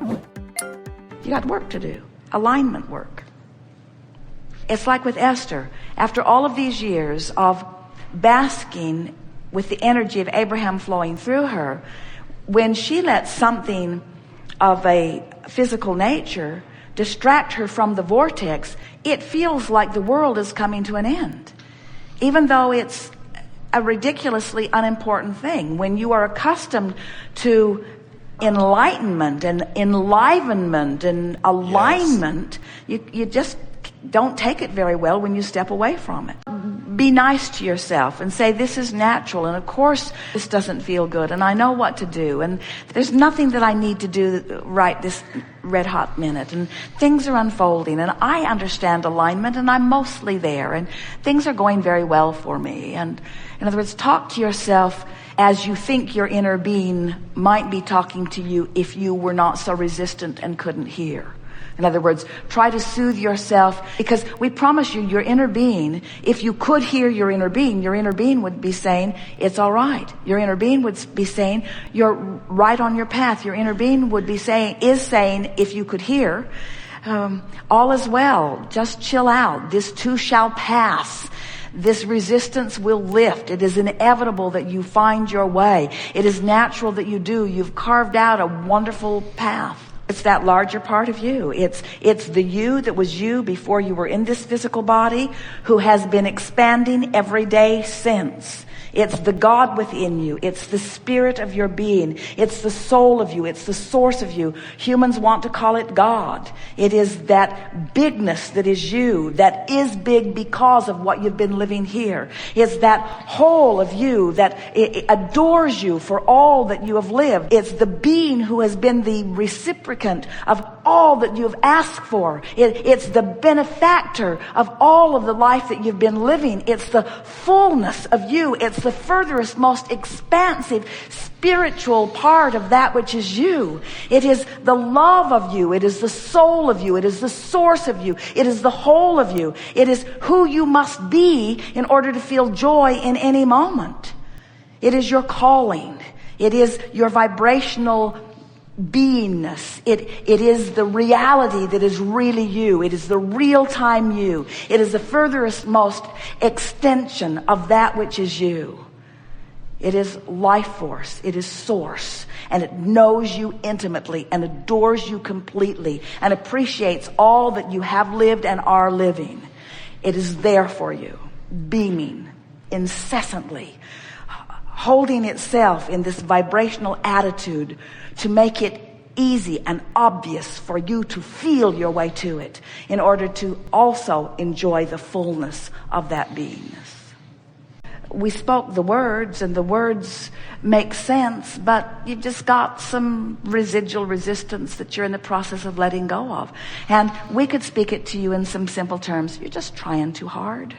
You got work to do, alignment work. It's like with Esther. After all of these years of basking with the energy of Abraham flowing through her, when she let something of a physical nature distract her from the vortex, it feels like the world is coming to an end, even though it's a ridiculously unimportant thing. When you are accustomed to enlightenment and enlivenment and alignment, you just don't take it very well when you step away from it. Be nice to yourself and say, this is natural, and of course this doesn't feel good, and I know what to do, and there's nothing that I need to do right this red hot minute, and things are unfolding, and I understand alignment, and I'm mostly there, and things are going very well for me. And in other words, talk to yourself as you think your inner being might be talking to you if you were not so resistant and couldn't hear. In other words, try to soothe yourself, because we promise you, your inner being, if you could hear your inner being would be saying, it's all right. Your inner being would be saying, you're right on your path. Your inner being would be saying, if you could hear, all is well. Just chill out. This too shall pass. This resistance will lift. It is inevitable that you find your way. It is natural that you do. You've carved out a wonderful path. It's that larger part of you. It's the you that was you before you were in this physical body, who has been expanding every day since. It's the God within you. It's the spirit of your being. It's the soul of you. It's the source of you. Humans want to call it God. It is that bigness that is you, that is big because of what you've been living here. It's that whole of you that it adores you for all that you have lived. It's the being who has been the reciprocant of all that you've asked for. It's the benefactor of all of the life that you've been living. It's the fullness of you. It's the furthest, most expansive spiritual part of that which is you. It is the love of you. It is the soul of you. It is the source of you. It is the whole of you. It is who you must be in order to feel joy in any moment. It is your calling. It is your vibrational beingness. It is the reality that is really you. It is the real-time you. It is the furthest most extension of that which is you. It is life force. It is source. And it knows you intimately and adores you completely and appreciates all that you have lived and are living. It is there for you, beaming incessantly, holding itself in this vibrational attitude to make it easy and obvious for you to feel your way to it in order to also enjoy the fullness of that beingness. We spoke the words, and the words make sense, but you've just got some residual resistance that you're in the process of letting go of. And we could speak it to you in some simple terms. You're just trying too hard.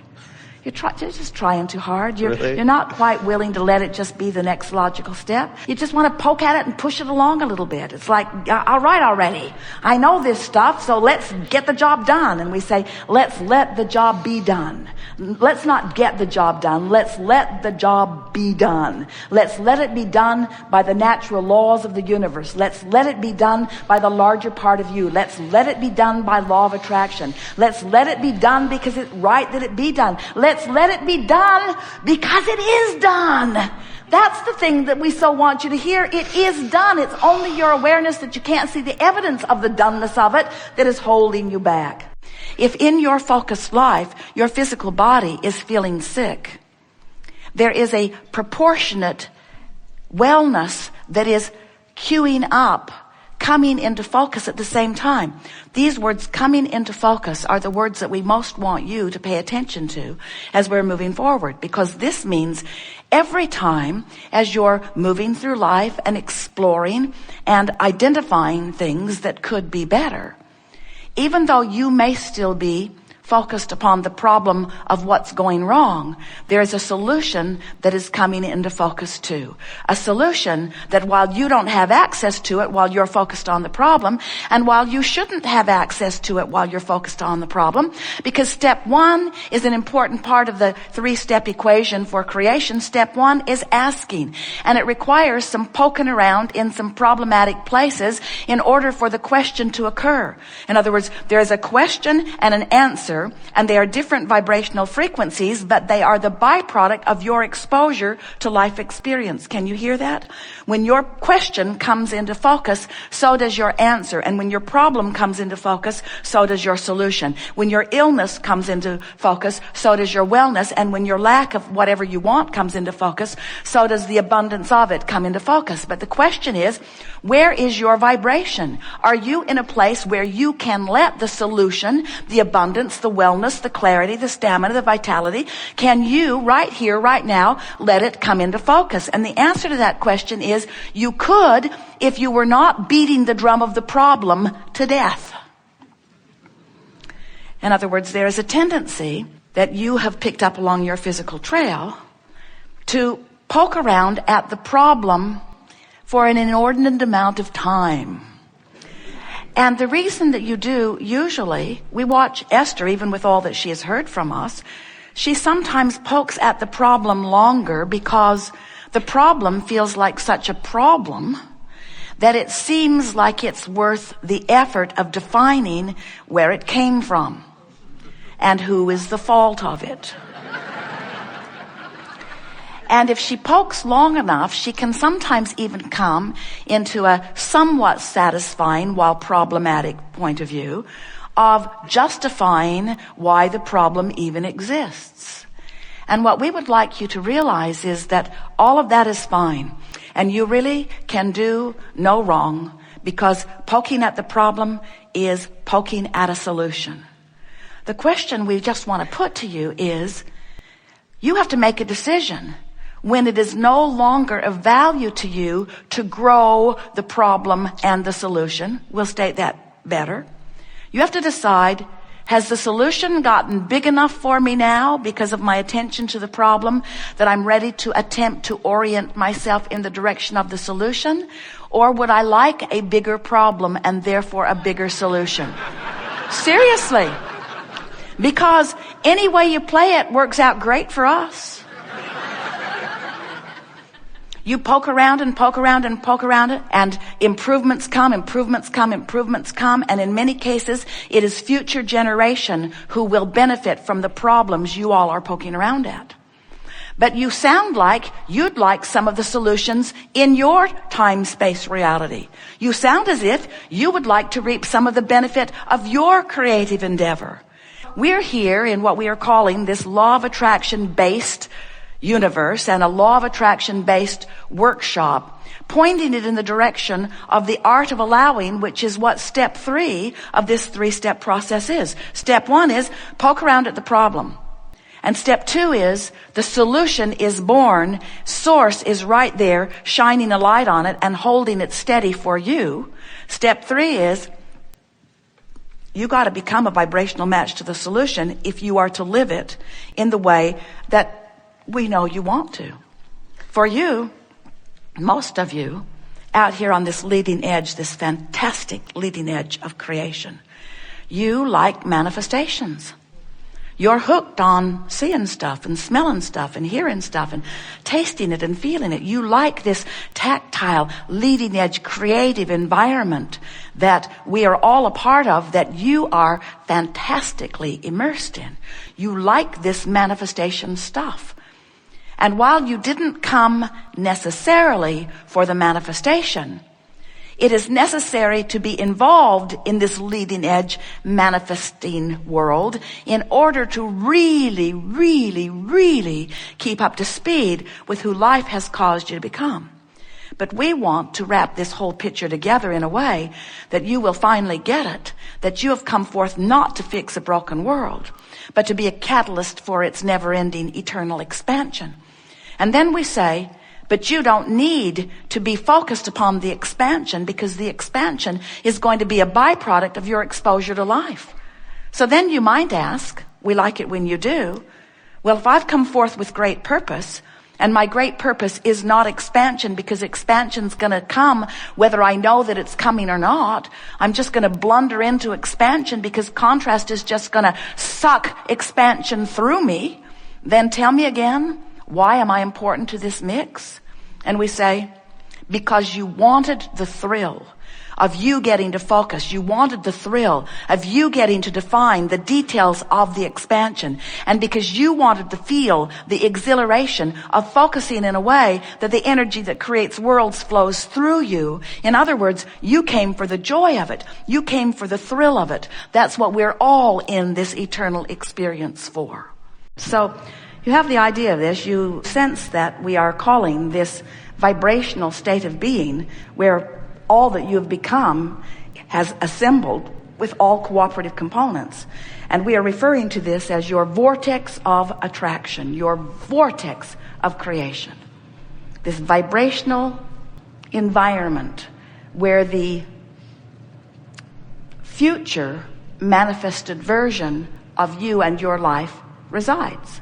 You're just trying too hard. You're not quite willing to let it just be the next logical step. You just want to poke at it and push it along a little bit. It's like, all right already. I know this stuff, so let's get the job done. And we say, let's let the job be done. Let's not get the job done. Let's let the job be done. Let's let it be done by the natural laws of the universe. Let's let it be done by the larger part of you. Let's let it be done by law of attraction. Let's let it be done because it's right that it be done. Let's let it be done because it is done. That's the thing that we so want you to hear. It is done. It's only your awareness that you can't see the evidence of the doneness of it that is holding you back. If in your focused life, your physical body is feeling sick, there is a proportionate wellness that is queuing up, coming into focus at the same time. These words, coming into focus, are the words that we most want you to pay attention to as we're moving forward, because this means every time as you're moving through life and exploring and identifying things that could be better, even though you may still be focused upon the problem of what's going wrong, there is a solution that is coming into focus too. A solution that while you don't have access to it while you're focused on the problem, and while you shouldn't have access to it while you're focused on the problem, because step one is an important part of the 3-step equation for creation. Step one is asking, and it requires some poking around in some problematic places in order for the question to occur. In other words, there is a question and an answer, and they are different vibrational frequencies, but they are the byproduct of your exposure to life experience. Can you hear that? When your question comes into focus, so does your answer. And when your problem comes into focus, so does your solution. When your illness comes into focus, so does your wellness. And when your lack of whatever you want comes into focus, so does the abundance of it come into focus. But the question is, where is your vibration? Are you in a place where you can let the solution, the abundance, the wellness, the clarity, the stamina, the vitality, can you right here, right now, let it come into focus? And the answer to that question is, you could if you were not beating the drum of the problem to death. In other words, there is a tendency that you have picked up along your physical trail to poke around at the problem for an inordinate amount of time. And the reason that you do, usually, we watch Esther, even with all that she has heard from us, she sometimes pokes at the problem longer because the problem feels like such a problem that it seems like it's worth the effort of defining where it came from and who is the fault of it. And if she pokes long enough, she can sometimes even come into a somewhat satisfying while problematic point of view of justifying why the problem even exists. And what we would like you to realize is that all of that is fine. And you really can do no wrong, because poking at the problem is poking at a solution. The question we just want to put to you is, you have to make a decision when it is no longer of value to you to grow the problem and the solution. We'll state that better. You have to decide, has the solution gotten big enough for me now because of my attention to the problem that I'm ready to attempt to orient myself in the direction of the solution? Or would I like a bigger problem and therefore a bigger solution? Seriously. Because any way you play it works out great for us. You poke around and poke around and poke around it, and improvements come, improvements come, improvements come, and in many cases, it is future generation who will benefit from the problems you all are poking around at. But you sound like you'd like some of the solutions in your time-space reality. You sound as if you would like to reap some of the benefit of your creative endeavor. We're here in what we are calling this law of attraction-based universe and a law of attraction-based workshop, pointing it in the direction of the art of allowing, which is what step 3 of this 3-step process is. Step 1 is poke around at the problem. And step 2 is the solution is born. Source is right there, shining a light on it and holding it steady for you. Step 3 is you got to become a vibrational match to the solution if you are to live it in the way that we know you want to. For you, most of you, out here on this leading edge, this fantastic leading edge of creation, you like manifestations. You're hooked on seeing stuff and smelling stuff and hearing stuff and tasting it and feeling it. You like this tactile, leading edge, creative environment that we are all a part of, that you are fantastically immersed in. You like this manifestation stuff. And while you didn't come necessarily for the manifestation, it is necessary to be involved in this leading edge manifesting world in order to really, really, really keep up to speed with who life has caused you to become. But we want to wrap this whole picture together in a way that you will finally get it, that you have come forth not to fix a broken world, but to be a catalyst for its never-ending eternal expansion. And then we say, but you don't need to be focused upon the expansion, because the expansion is going to be a byproduct of your exposure to life. So then you might ask, we like it when you do, well, if I've come forth with great purpose, and my great purpose is not expansion, because expansion's going to come whether I know that it's coming or not. I'm just going to blunder into expansion because contrast is just going to suck expansion through me. Then tell me again, why am I important to this mix? And we say, because you wanted the thrill of you getting to focus. You wanted the thrill of you getting to define the details of the expansion. And because you wanted to feel the exhilaration of focusing in a way that the energy that creates worlds flows through you. In other words, you came for the joy of it. You came for the thrill of it. That's what we're all in this eternal experience for. So you have the idea of this. You sense that we are calling this vibrational state of being where all that you have become has assembled with all cooperative components. And we are referring to this as your vortex of attraction, your vortex of creation. This vibrational environment where the future manifested version of you and your life resides.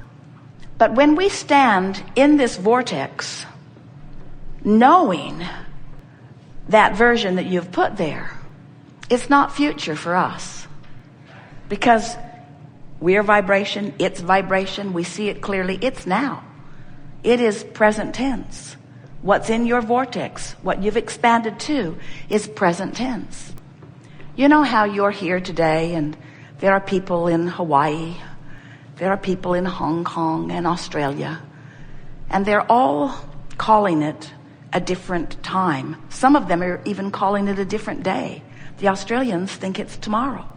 But when we stand in this vortex, knowing that version that you've put there, it's not future for us, because we are vibration, it's vibration, we see it clearly, it's now. It is present tense. What's in your vortex, what you've expanded to, is present tense. You know how you're here today, and there are people in Hawaii, there are people in Hong Kong and Australia, and they're all calling it a different time. Some of them are even calling it a different day. The Australians think it's tomorrow.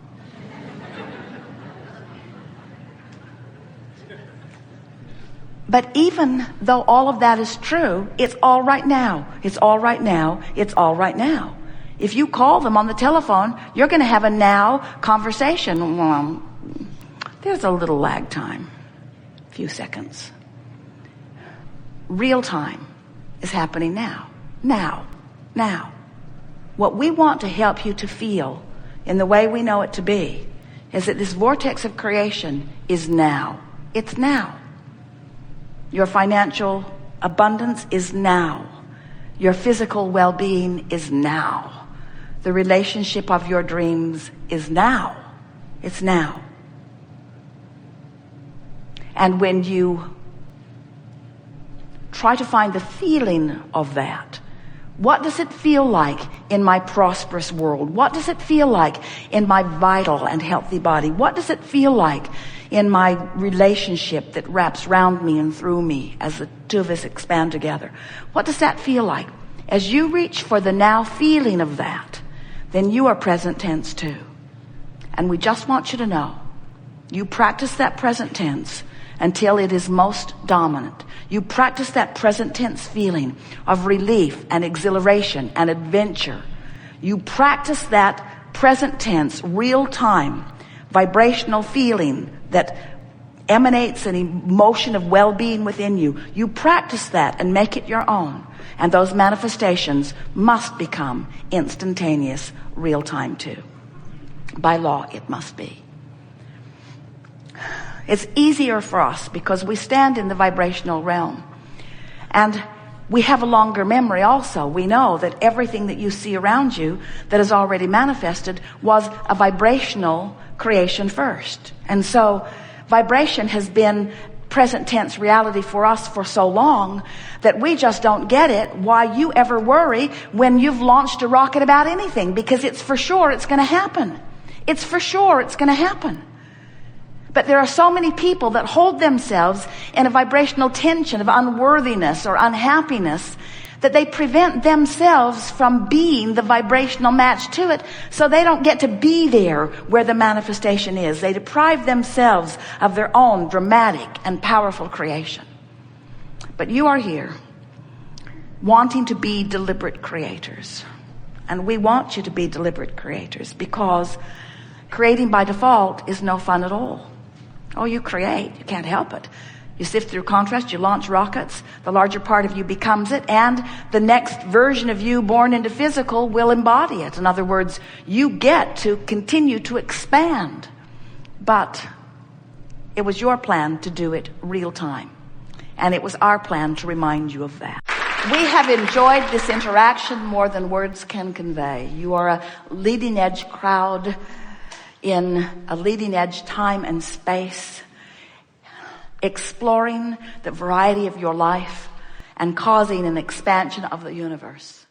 But even though all of that is true, it's all right now. It's all right now. It's all right now. If you call them on the telephone, you're going to have a now conversation. Well, there's a little lag time, a few seconds. Real time is happening now. Now. What we want to help you to feel in the way we know it to be is that this vortex of creation is now. It's now. Your financial abundance is now. Your physical well-being is now. The relationship of your dreams is now. It's now. And when you try to find the feeling of that, what does it feel like in my prosperous world? What does it feel like in my vital and healthy body? What does it feel like in my relationship that wraps round me and through me as the two of us expand together? What does that feel like? As you reach for the now feeling of that, then you are present tense too. And we just want you to know, you practice that present tense until it is most dominant. You practice that present tense feeling of relief and exhilaration and adventure. You practice that present tense, real time, vibrational feeling that emanates an emotion of well-being within you. You practice that and make it your own. And those manifestations must become instantaneous, real time too. By law, it must be. It's easier for us because we stand in the vibrational realm. And we have a longer memory also. We know that everything that you see around you that is already manifested was a vibrational creation first. And so vibration has been present tense reality for us for so long that we just don't get it why you ever worry when you've launched a rocket about anything, because it's for sure it's going to happen. It's for sure it's going to happen. But there are so many people that hold themselves in a vibrational tension of unworthiness or unhappiness that they prevent themselves from being the vibrational match to it, so they don't get to be there where the manifestation is. They deprive themselves of their own dramatic and powerful creation. But you are here wanting to be deliberate creators. And we want you to be deliberate creators, because creating by default is no fun at all. Oh, you create. You can't help it. You sift through contrast, you launch rockets, the larger part of you becomes it, and the next version of you born into physical will embody it. In other words, you get to continue to expand. But it was your plan to do it real time. And it was our plan to remind you of that. We have enjoyed this interaction more than words can convey. You are a leading edge crowd in a leading edge time and space, exploring the variety of your life and causing an expansion of the universe.